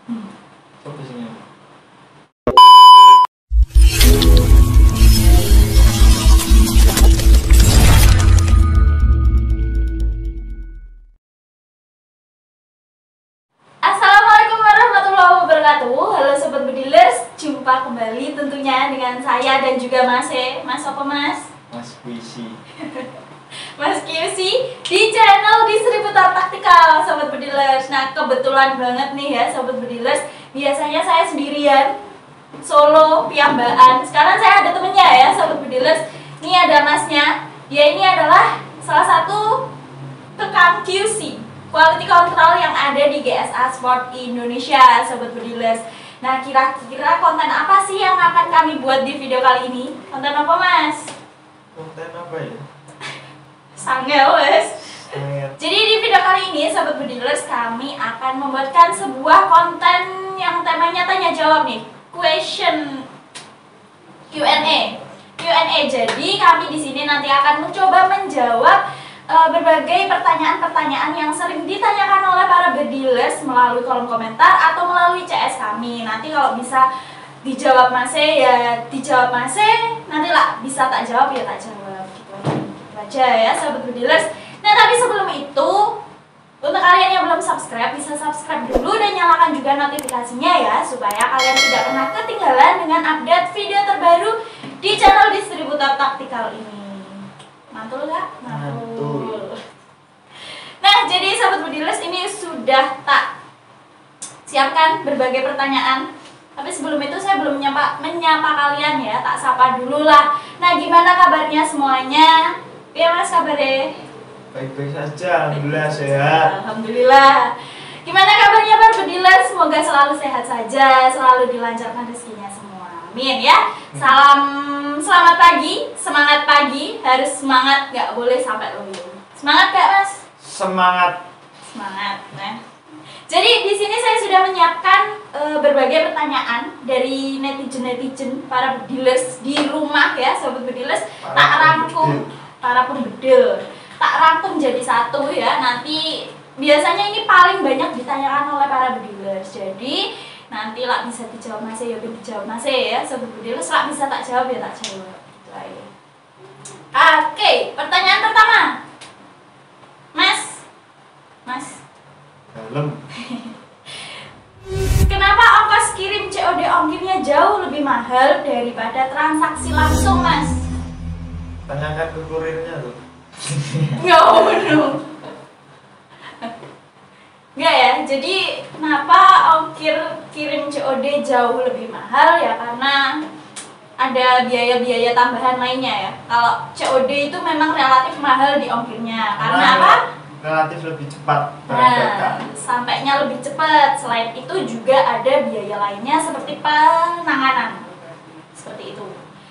Coba sini. Assalamualaikum warahmatullahi wabarakatuh. Halo Sobat Bedilers, jumpa kembali tentunya dengan saya dan juga Mas apa Mas? Mas Puisi. Mas QC di channel Distributor Taktikal Sobat Bedilers. Nah kebetulan banget nih ya Sobat Bedilers, biasanya saya sendirian solo piambaan. Sekarang saya ada temennya ya Sobat Bedilers. Ini ada Masnya. Dia ini adalah salah satu tukang QC Quality Control yang ada di GSA Sport Indonesia Sobat Bedilers. Nah kira-kira konten apa sih yang akan kami buat di video kali ini? Konten apa Mas? Konten apa ya? Sangel wes. Jadi di video kali ini Sobat Bedilers kami akan membuatkan sebuah konten yang temanya tanya jawab nih, question Q&A. Jadi kami di sini nanti akan mencoba menjawab berbagai pertanyaan-pertanyaan yang sering ditanyakan oleh para bedilers melalui kolom komentar atau melalui CS kami. Nanti kalau bisa dijawab Mas ya dijawab Mas, nanti lah bisa tak jawab ya tak jawab gitu aja ya Sobat Bedilers. Nah tapi sebelum itu, untuk kalian yang belum subscribe bisa subscribe dulu dan nyalakan juga notifikasinya ya, supaya kalian tidak pernah ketinggalan dengan update video terbaru di channel Distributor Taktikal ini. Mantul gak? Mantul. Nah jadi Sobat Bedilers, ini sudah tak siapkan berbagai pertanyaan. Tapi sebelum itu saya belum menyapa kalian ya, tak sapa dulu lah. Nah gimana kabarnya semuanya? Ya Mas kabarnya? Baik-baik saja, alhamdulillah sehat. Alhamdulillah. Gimana kabarnya para bedilers? Semoga selalu sehat saja, selalu dilancarkan rezekinya semua. Amin ya. Selamat pagi, semangat pagi, harus semangat, nggak boleh sampai loyo. Semangat gak Mas? Semangat. Semangat. Nah, jadi di sini saya sudah menyiapkan berbagai pertanyaan dari netizen para bedilers di rumah ya, Sobat Bedilers. Tak rangkum para pembedil, tak rangkum jadi satu ya. Nanti biasanya ini paling banyak ditanyakan oleh para bedilers. Jadi nanti lah bisa dijawab Mas ya dijawab Mas ya, Sobat Bedilers lah bisa tak jawab ya tak jawab. Gitu. Oke, pertanyaan pertama. Mas. Dalam. Kenapa ongkos kirim COD ongkirnya jauh lebih mahal daripada transaksi langsung, Mas? Tanyakan ke kurirnya tuh. No. Enggak ya, jadi kenapa ongkir kirim COD jauh lebih mahal ya, karena ada biaya-biaya tambahan lainnya ya. Kalau COD itu memang relatif mahal di ongkirnya, karena apa? Relatif lebih cepat Nah, sampainya lebih cepat. Selain itu juga ada biaya lainnya seperti penanganan. Seperti itu.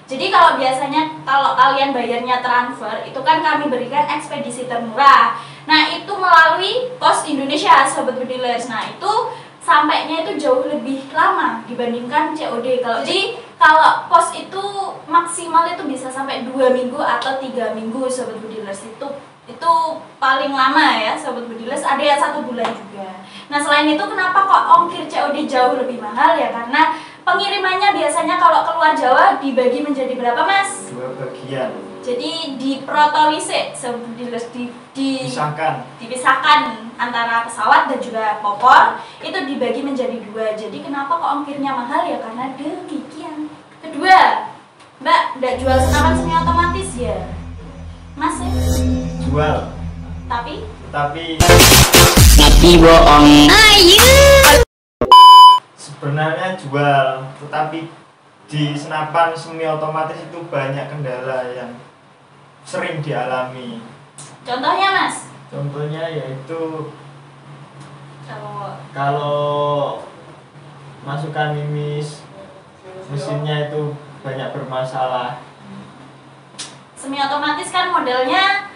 Jadi kalau biasanya kalau kalian bayarnya transfer, itu kan kami berikan ekspedisi termurah. Nah, itu melalui Pos Indonesia Sobat Bedilers. Nah, itu sampainya itu jauh lebih lama dibandingkan COD. Kalau pos itu maksimal itu bisa sampai 2 minggu atau 3 minggu Sobat Bedilers. Itu paling lama ya Sobat Bedilers, ada yang 1 bulan juga. Nah selain itu kenapa kok ongkir COD jauh lebih mahal ya, karena pengirimannya biasanya kalau keluar Jawa dibagi menjadi berapa Mas? 2 bagian. Jadi diprotolise Sobat Bedilers, dipisahkan antara pesawat dan juga popor, itu dibagi menjadi 2. Jadi kenapa kok ongkirnya mahal ya, karena demikian. Kedua, Mbak, nggak jual senapan semi otomatis ya? Mas ya? Jual. Tapi bohong. Sebenarnya jual, tetapi di senapan semi otomatis itu banyak kendala yang sering dialami. Contohnya Mas? Contohnya yaitu Kalau kalau masukan mesinnya itu banyak bermasalah. semi otomatis kan modelnya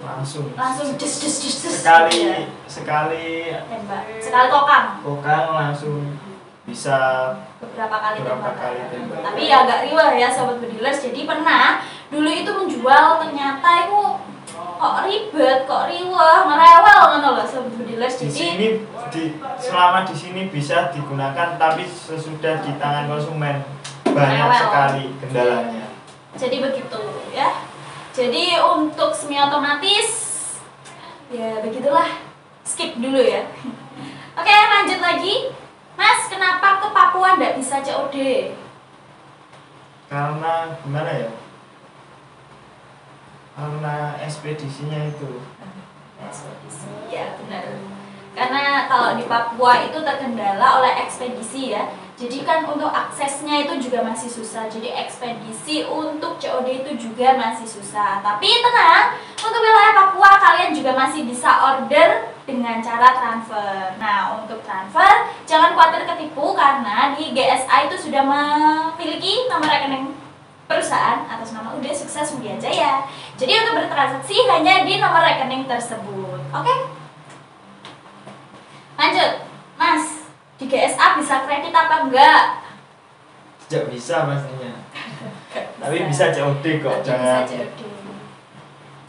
langsung des sekali tembak, sekali kokang langsung bisa beberapa kali tembak. tembak. Tapi ya agak riwah ya Sobat Bedilers. Jadi pernah dulu itu menjual, ternyata itu kok ribet, kok riwah, ngerewel kan loh Sobat Bedilers. Di Jadi sini selama di sini bisa digunakan, tapi sesudah di tangan konsumen banyak sekali kendalanya. Jadi begitu ya. Jadi untuk semi otomatis ya begitulah, skip dulu ya. Oke, lanjut lagi. Mas, kenapa ke Papua nggak bisa COD? Karena gimana ya? Karena ekspedisinya itu. Ekspedisi, ya benar. Karena kalau di Papua itu terkendala oleh ekspedisi ya. Jadi kan untuk aksesnya itu juga masih susah. Jadi ekspedisi untuk COD itu juga masih susah. Tapi tenang, untuk wilayah Papua kalian juga masih bisa order dengan cara transfer. Nah, untuk transfer jangan khawatir ketipu karena di GSA itu sudah memiliki nomor rekening perusahaan atas nama UD Sukses Mulia Jaya. Jadi untuk bertransaksi hanya di nomor rekening tersebut. Oke? Lanjut, Mas. Di GSA bisa kredit apa enggak? Tidak bisa pastinya. Tapi bisa COD kok, jangan. Bisa COD.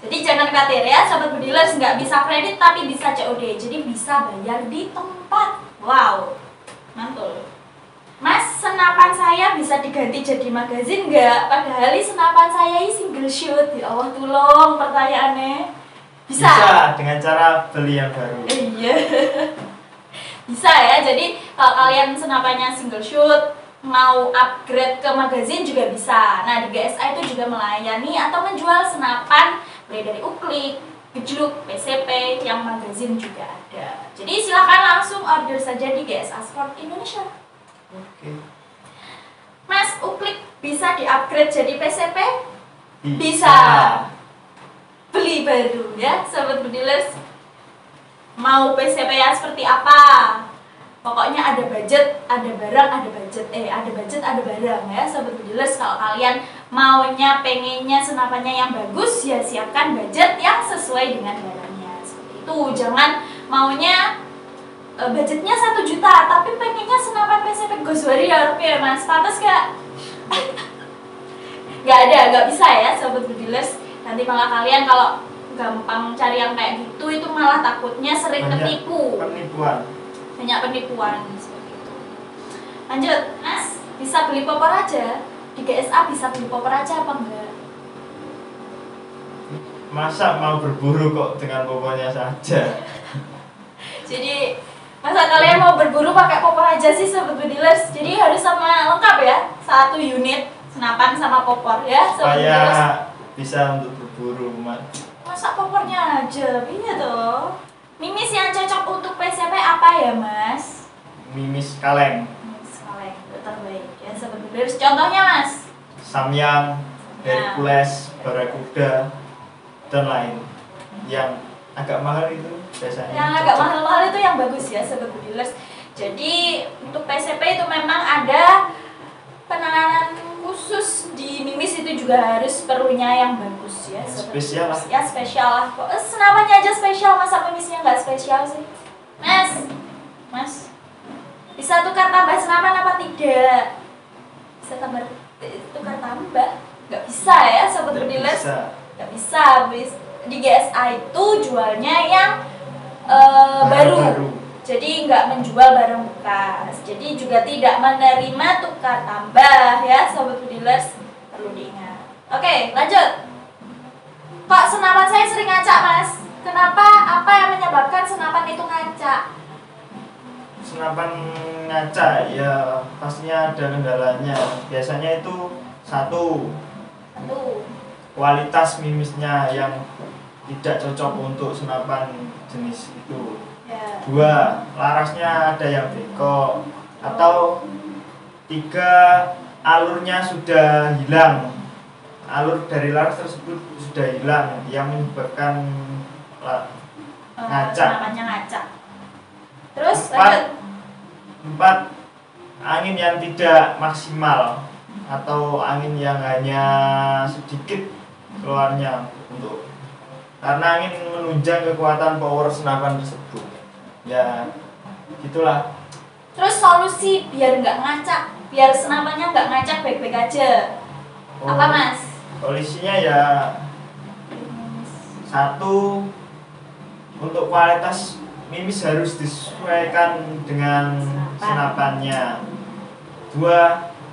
Jadi jangan khawatir ya, sobat Budilers, nggak bisa kredit tapi bisa COD. Jadi bisa bayar di tempat. Wow, mantul. Mas, senapan saya bisa diganti jadi magazin nggak? Padahal senapan saya ini single shoot. Ya Allah, tolong pertanyaannya. Bisa dengan cara beli yang baru. Iya. Bisa ya, jadi kalau kalian senapannya single shoot mau upgrade ke magazin juga bisa. Nah, di GSA itu juga melayani atau menjual senapan mulai dari uklik, gejluk, PCP, yang magazin juga ada. Jadi silakan langsung order saja di GSA Sport Indonesia. Oke. Mas, uklik bisa di-upgrade jadi PCP? Bisa. Beli baru ya, sobat Budilers. Mau PCP ya seperti apa? Pokoknya ada budget, ada barang, ada budget. Ada budget, ada barang ya, sobat Budilers. Kalau kalian maunya, pengennya senapannya yang bagus, ya siapkan budget yang sesuai dengan barangnya. Seperti itu. Jangan maunya budgetnya 1 juta, tapi pengennya senapan PCP Ghost Warrior ya Mas. Pantas gak? Gak bisa ya, sobat Budilers. Nanti malah kalian kalau gampang cari yang kayak gitu itu malah takutnya sering ketipu. Banyak penipuan seperti itu. Lanjut, Mas, bisa beli popor aja di GSA, bisa beli popor aja apa enggak? Masa mau berburu kok dengan popornya saja? Jadi masa kalian mau berburu pakai popor aja sih, sobat Budilers? Jadi harus sama lengkap ya, 1 unit senapan sama popor ya, sobat Budilers. Bisa untuk berburu, Masa popornya aja, iya toh. Mimis yang cocok untuk PCP apa ya, Mas? Mimis kaleng. Mimis kaleng, itu terbaik ya, sobat Budilers. Contohnya, Mas? Samyang, Hercules, Barakuda, dan lain. Yang agak mahal itu biasanya. Yang agak mahal-mahal itu yang bagus ya, sobat Budilers. Jadi untuk PCP itu memang ada penanganan khusus di Mimis, itu juga harus perlunya yang bagus ya. Spesial lah. Ya spesial lah. Kok senapannya aja spesial, masa Mimisnya nggak spesial sih? Mas, bisa tukar tambah senapan apa tidak? Bisa tukar tambah? Nggak bisa ya, sobat Budilers. Nggak bisa. Di GSA itu jualnya yang baru. Jadi nggak menjual barang bekas. Jadi juga tidak menerima tukar tambah ya, sobat Budilers, perlu diingat. Oke, lanjut. Kok senapan saya sering ngaca, Mas? Kenapa? Apa yang menyebabkan senapan itu ngaca? Senapan ngaca ya pastinya ada kendalanya. Biasanya itu satu kualitas mimisnya yang tidak cocok untuk senapan jenis itu. Ya. 2, larasnya ada yang bengkok. Atau 3, alurnya sudah hilang. Alur dari laras tersebut sudah hilang, yang menyebabkan ngaca. Senapannya ngaca. Terus 4, angin yang tidak maksimal atau angin yang hanya sedikit keluarnya karena angin menunjang kekuatan power senapan tersebut. Ya, gitulah. Terus solusi biar nggak ngaca, biar senapannya nggak ngaca baik-baik aja. Apa, Mas? Solusinya ya 1, untuk kualitas mimis harus disesuaikan dengan senapannya. 2.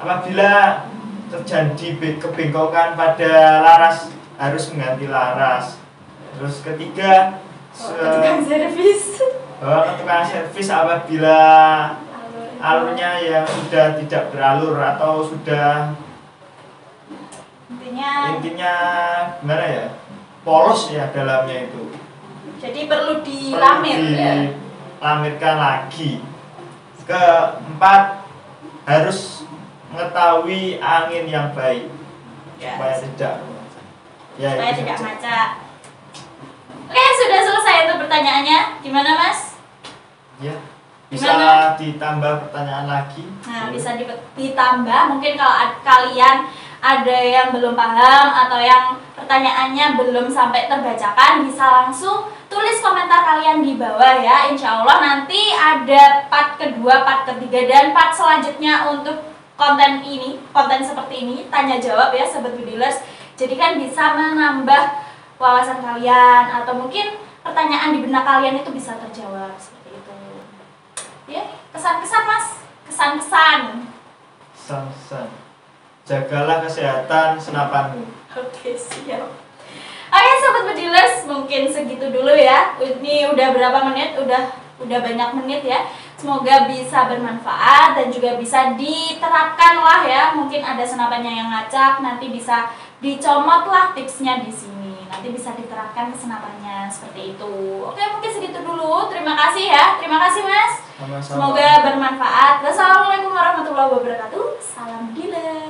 Apabila terjadi kebengkokan pada laras harus mengganti laras. Terus ketiga, tukang servis. Ke tukang servis apabila alurnya yang sudah tidak beralur atau sudah intinya gimana ya, polos ya dalamnya itu. Jadi perlu dilamirkan lagi. Keempat, harus mengetahui angin yang baik supaya tidak macet. Oke, sudah selesai untuk pertanyaannya. Gimana, Mas? Ya, bisa ditambah pertanyaan lagi. Nah, bisa ditambah. Mungkin kalau kalian ada yang belum paham atau yang pertanyaannya belum sampai terbacakan, bisa langsung tulis komentar kalian di bawah ya. Insya Allah nanti ada part kedua, part ketiga, dan part selanjutnya untuk konten seperti ini, tanya jawab ya Sobat Budilers. Jadi kan bisa menambah wawasan kalian, atau mungkin pertanyaan di benak kalian itu bisa terjawab seperti itu. Ya, kesan-kesan Mas, kesan-kesan. Jagalah kesehatan senapanmu. Oke, siap. Oke Sobat Budilers, mungkin segitu dulu ya. Ini udah berapa menit? Udah banyak menit ya. Semoga bisa bermanfaat dan juga bisa diterapkan lah ya. Mungkin ada senapannya yang ngacak, nanti bisa dicomot lah tipsnya di sini. Nanti bisa diterapkan ke senapannya seperti itu. Oke, mungkin segitu dulu. Terima kasih ya. Terima kasih Mas. Sama-sama. Semoga bermanfaat. Wassalamualaikum warahmatullahi wabarakatuh. Salam Budilers.